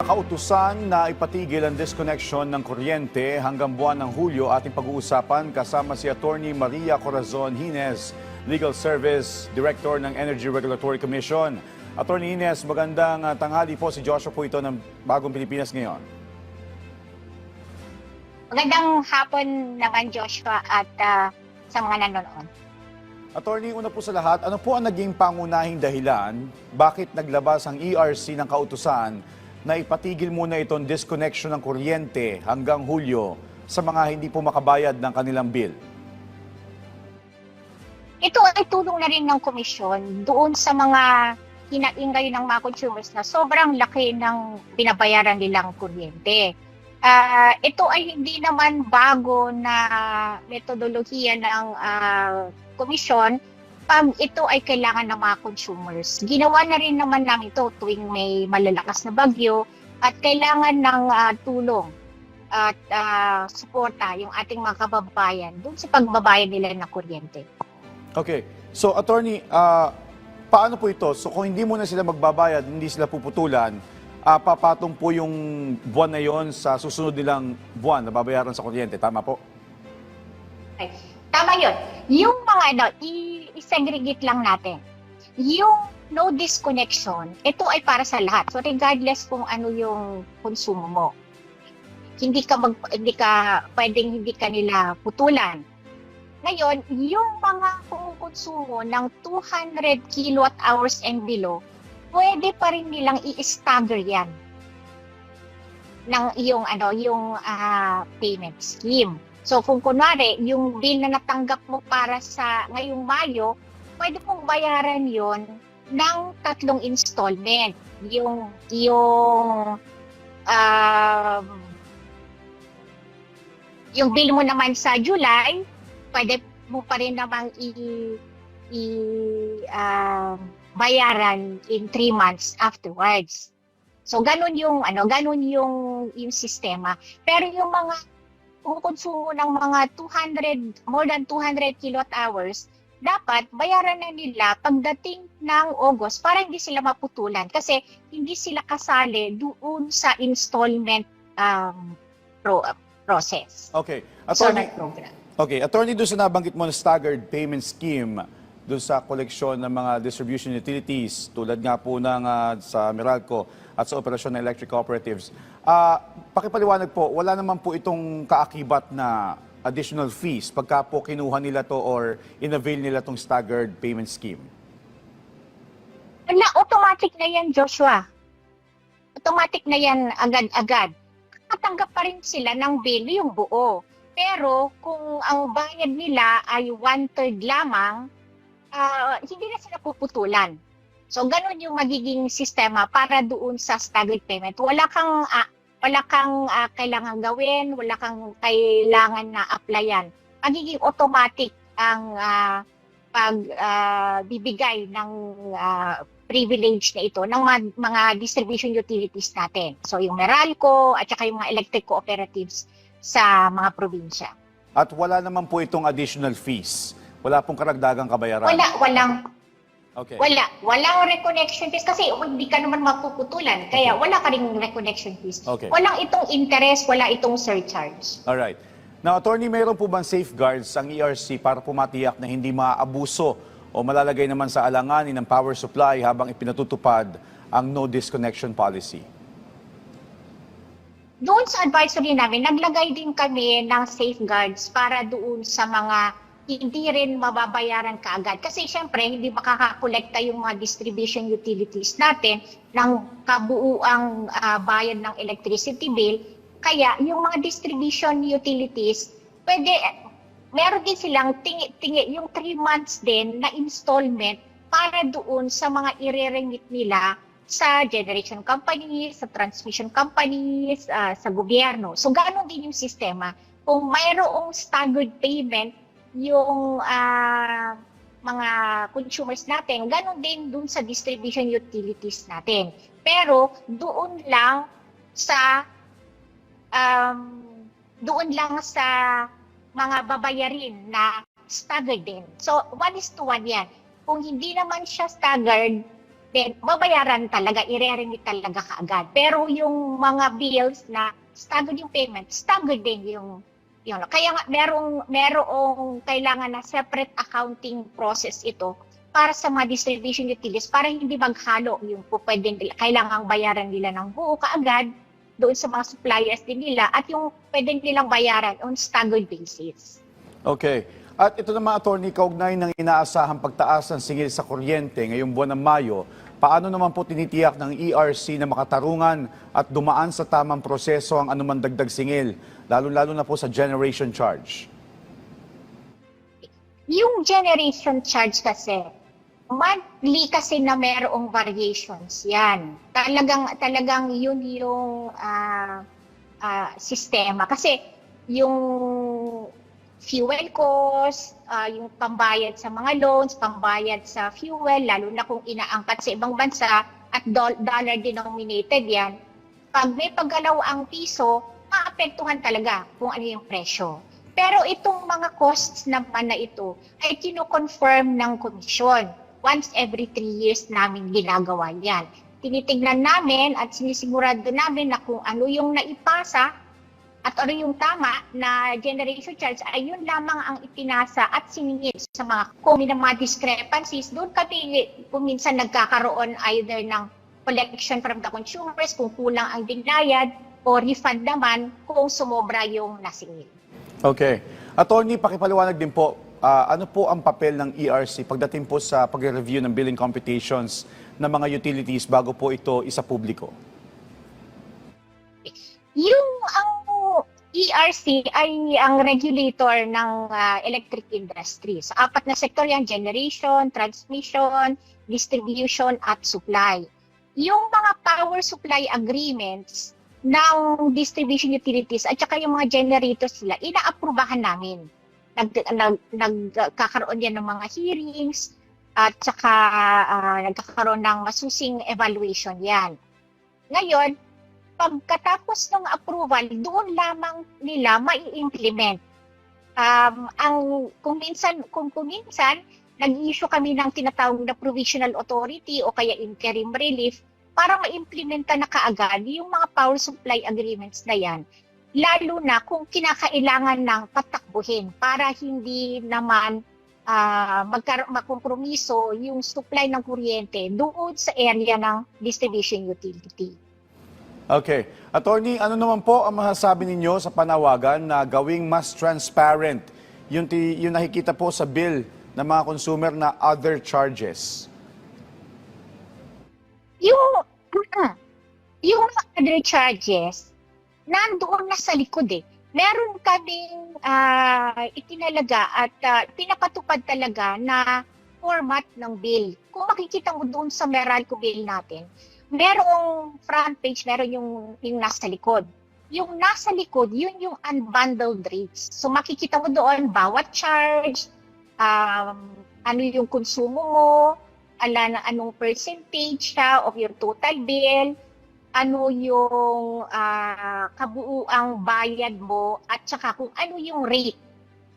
kautusan na ipatigil ang disconnection ng kuryente hanggang buwan ng Hulyo ating pag-uusapan kasama si Attorney Maria Corazon Hines, Legal Service Director ng Energy Regulatory Commission. Attorney Hines, magandang tanghali po. Si Joshua po ito ng Bagong Pilipinas ngayon. Magandang hapon naman, Joshua, at sa mga nanonood. Attorney, una po sa lahat, ano po ang naging pangunahing dahilan bakit naglabas ang ERC ng kautusan na ipatigil muna itong disconnection ng kuryente hanggang Hulyo sa mga hindi po makabayad ng kanilang bill? Ito ay tulong na rin ng komisyon doon sa mga hinaingay ng mga consumers na sobrang laki ng binabayaran nilang kuryente. Ito ay hindi naman bago na metodolohiya ng komisyon pag ito ay kailangan ng mga consumers. Ginawa na rin naman namin ito tuwing may malalakas na bagyo at kailangan ng tulong at suporta yung ating mga kababayan doon sa pagbabayad nila ng kuryente. Okay. So, Attorney, paano po ito? So, kung hindi muna sila magbabayad, hindi sila puputulan, papatong po yung buwan na yon sa susunod nilang buwan na babayaran sa kuryente. Tama po? Okay. Tama yun. Yung mga i-segregate lang natin. Yung no disconnection, ito ay para sa lahat. So regardless kung ano yung konsumo mo. Hindi ka pwedeng hindi ka nila putulan. Ngayon, yung mga kumukonsumo ng 200 kilowatt hours and below, pwede pa rin nilang i-stagger yan ng yung payment scheme. So kung kunwari, yung bill na natanggap mo para sa ngayong Mayo, pwede mong bayaran yon ng 3 installment. Yung bill mo naman sa July, pwede mo pa rin namang bayaran in 3 months afterwards. So ganun yung sistema. Pero yung mga kumukonsumo ng mga more than 200 kilowatt hours, dapat bayaran na nila pagdating ng August para hindi sila maputulan kasi hindi sila kasali doon sa installment process. Okay. Attorney, program. Okay. Attorney, doon sa nabanggit mo na staggered payment scheme, doon sa koleksyon ng mga distribution utilities, tulad nga po ng sa Meralco at sa operasyon ng electric cooperatives. Pakipaliwanag po, wala naman po itong kaakibat na additional fees pagka po kinuha nila to or in-avail nila tong staggered payment scheme? Wala, automatic na yan, Joshua. Automatic na yan agad-agad. Katanggap pa rin sila ng bill yung buo. Pero kung ang bayad nila ay 1/3 lamang, hindi na sila puputulan. So ganun yung magiging sistema para doon sa staggered payment. Wala kang kailangan gawin, wala kang kailangan na applyan. Magiging automatic ang pagbibigay ng privilege na ito ng mga distribution utilities natin. So yung Meralco at saka yung mga electric cooperatives sa mga probinsya. At wala naman po itong additional fees? Wala pong karagdagang kabayaran? Walang. Okay. Walang reconnection fees kasi hindi ka naman mapuputulan. Kaya wala ka ring reconnection fees. Okay. Walang itong interest, wala itong surcharge. Alright. Now, Attorney, mayroon po bang safeguards ang ERC para pumatiyak na hindi maaabuso o malalagay naman sa alanganin ng power supply habang ipinatutupad ang no disconnection policy? Doon sa advisory namin, naglagay din kami ng safeguards para doon sa mga hindi rin mababayaran kaagad. Kasi syempre, hindi makakakolekta yung mga distribution utilities natin ng kabuuang bayad ng electricity bill. Kaya yung mga distribution utilities, meron din silang tingi yung 3 months din na installment para doon sa mga ireremit nila sa generation companies, sa transmission companies, sa gobyerno. So gano'n din yung sistema. Kung mayroong staggered payment, yung mga consumers natin, gano'n din dun sa distribution utilities natin. Pero doon lang sa mga babayarin na staggered din. So 1:1 yan. Kung hindi naman siya staggered, then babayaran talaga, i-remit talaga kaagad. Pero yung mga bills na staggered yung payment, staggered din yung kaya nga merong kailangan na separate accounting process ito para sa mga distribution utilities para hindi maghalo yung kailangang bayaran nila ng buo kaagad doon sa mga suppliers din nila at yung pwede nilang bayaran on staggered basis. Okay. At ito naman, Attorney, kaugnay ng inaasahang pagtaas ng singil sa kuryente ngayong buwan ng Mayo, paano naman po tinitiyak ng ERC na makatarungan at dumaan sa tamang proseso ang anumang dagdag singil, lalo-lalo na po sa generation charge? Yung generation charge kasi, monthly kasi na merong variations yan. Talagang yun yung sistema. Kasi yung fuel cost, yung pambayad sa mga loans, pambayad sa fuel, lalo na kung inaangkat sa ibang bansa at dollar denominated yan, pag may paggalaw ang piso, maapektuhan talaga kung ano yung presyo. Pero itong mga costs naman na ito ay kino-confirm ng komisyon. Once every 3 years namin ginagawa yan. Tinitingnan namin at sinisigurado namin na kung ano yung naipasa at ano yung tama na generation charge ay yun lamang ang ipinasa at siningil sa kung may mga discrepancies. Doon kami kung minsan nagkakaroon either ng collection from the consumers kung kulang ang binayad o refund naman kung sumobra yung nasingil. Okay. Attorney, pakipaliwanag din po, ano po ang papel ng ERC pagdating po sa pag-review ng billing computations ng mga utilities bago po ito isa publiko? Yung ang ERC ay ang regulator ng electric industry. Sa 4 na sektor yan, generation, transmission, distribution, at supply. Yung mga power supply agreements ng distribution utilities at saka yung mga generators nila, inaaprubahan namin. Nagkakaroon yan ng mga hearings at saka nagkakaroon ng masusing evaluation yan. Ngayon, pagkatapos ng approval, doon lamang nila mai-implement. Kung minsan, nag-issue kami ng tinatawag na provisional authority o kaya interim relief para ma-implementa na kaagad yung mga power supply agreements na yan. Lalo na kung kinakailangan ng patakbuhin para hindi naman makompromiso yung supply ng kuryente doon sa area ng distribution utility. Okay. Attorney, ano naman po ang masasabi ninyo sa panawagan na gawing mas transparent yung nakikita po sa bill ng mga consumer na other charges? Yung other charges, nandoon na sa likod eh. Meron kaming itinalaga at pinapatupad talaga na format ng bill. Kung makikita mo doon sa Meralco bill natin, merong front page, meron yung nasa likod. Yung nasa likod, yun yung unbundled rates. So makikita mo doon bawat charge, ano yung konsumo mo, anong percentage siya of your total bill, ano yung kabuuang bayad mo, at saka kung ano yung rate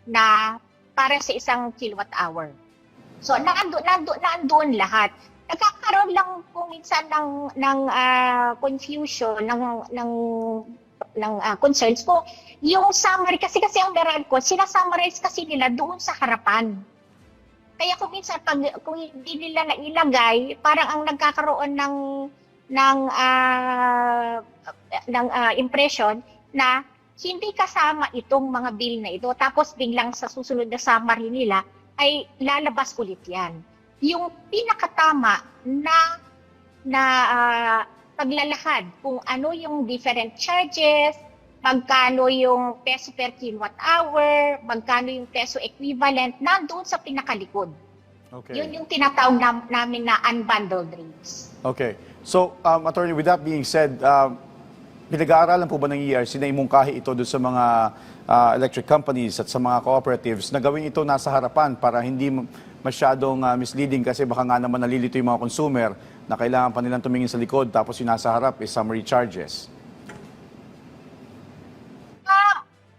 na para sa isang kilowatt hour. So nandoon lahat. Nagkakaroon lang kung minsan ng confusion, ng concerns ko. Yung summary, kasi ang Meralco, sinasummarize kasi nila doon sa harapan. Kaya kung minsan, kung hindi nila nailagay, parang ang nagkakaroon ng impression na hindi kasama itong mga bill na ito. Tapos biglang sa susunod na summary nila ay lalabas ulit yan. Yung pinakatama na paglalahad kung ano yung different charges, magkano yung peso per kilowatt hour, magkano yung peso equivalent, nandoon sa pinakalikod. Okay. Yun yung tinatawag namin na unbundled rates. Okay. So, Attorney, with that being said, pinag-aaralan po ba ng ERC na imungkahi ito doon sa mga electric companies at sa mga cooperatives na gawin ito nasa harapan para hindi masyadong misleading, kasi baka nga naman nalilito yung mga consumer na kailangan pa nilang tumingin sa likod tapos yung nasa harap is summary charges?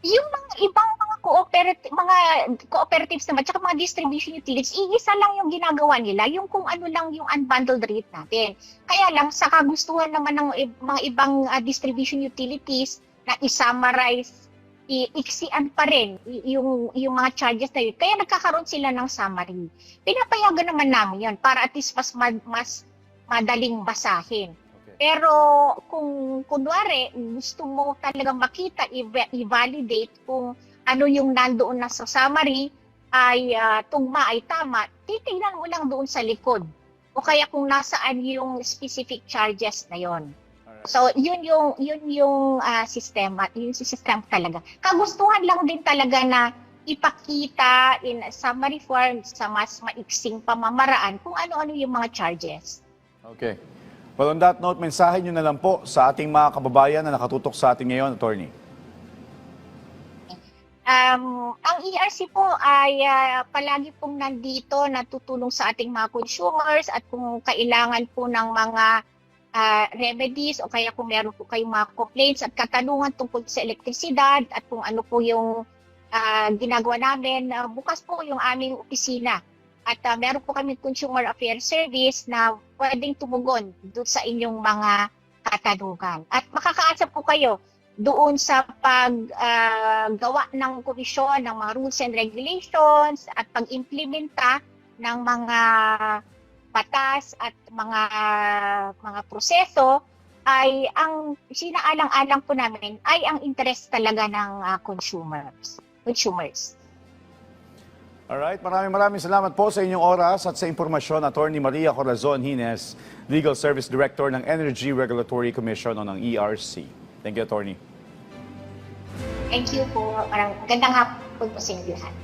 Yung mga ibang mga cooperatives naman, tsaka mga distribution utilities, iisa lang yung ginagawa nila, yung kung ano lang yung unbundled rate natin. Kaya lang, sa kagustuhan naman ng mga ibang distribution utilities na i-summarize, iiksian pa rin yung mga charges na yun. Kaya nagkakaroon sila ng summary. Pinapayagan naman namin yun para at least mas madaling basahin. Pero kung kunwari gusto mo talagang makita, i-validate kung ano yung nandoon na sa summary ay tugma, ay tama, titingnan mo lang doon sa likod. O kaya kung nasaan yung specific charges na yon. So yun yung sistema, yun si system talaga. Kagustuhan lang din talaga na ipakita in summary form sa mas maiksing pamamaraan kung ano-ano yung mga charges. Okay. Well, on that note, mensahe nyo na lang po sa ating mga kababayan na nakatutok sa atin ngayon, Attorney. Ang ERC po ay palagi pong nandito, natutulong sa ating mga consumers at kung kailangan po ng mga remedies o kaya kung meron po kayong mga complaints at katanungan tungkol sa elektrisidad at kung ano po yung ginagawa namin, bukas po yung aming opisina. At meron po kami Consumer Affairs Service na pwedeng tumugon doon sa inyong mga katanungan. At makakaasa po kayo doon sa paggawa ng komisyon ng mga rules and regulations at pag-implementa ng mga batas at mga proseso ay ang sinaalang-alang po namin ay ang interest talaga ng consumers. Alright, maraming salamat po sa inyong oras at sa impormasyon, Attorney Maria Corazon Hines, Legal Service Director ng Energy Regulatory Commission o ng ERC. Thank you, Attorney. Thank you po. Gandang hapon po sa inyo lahat.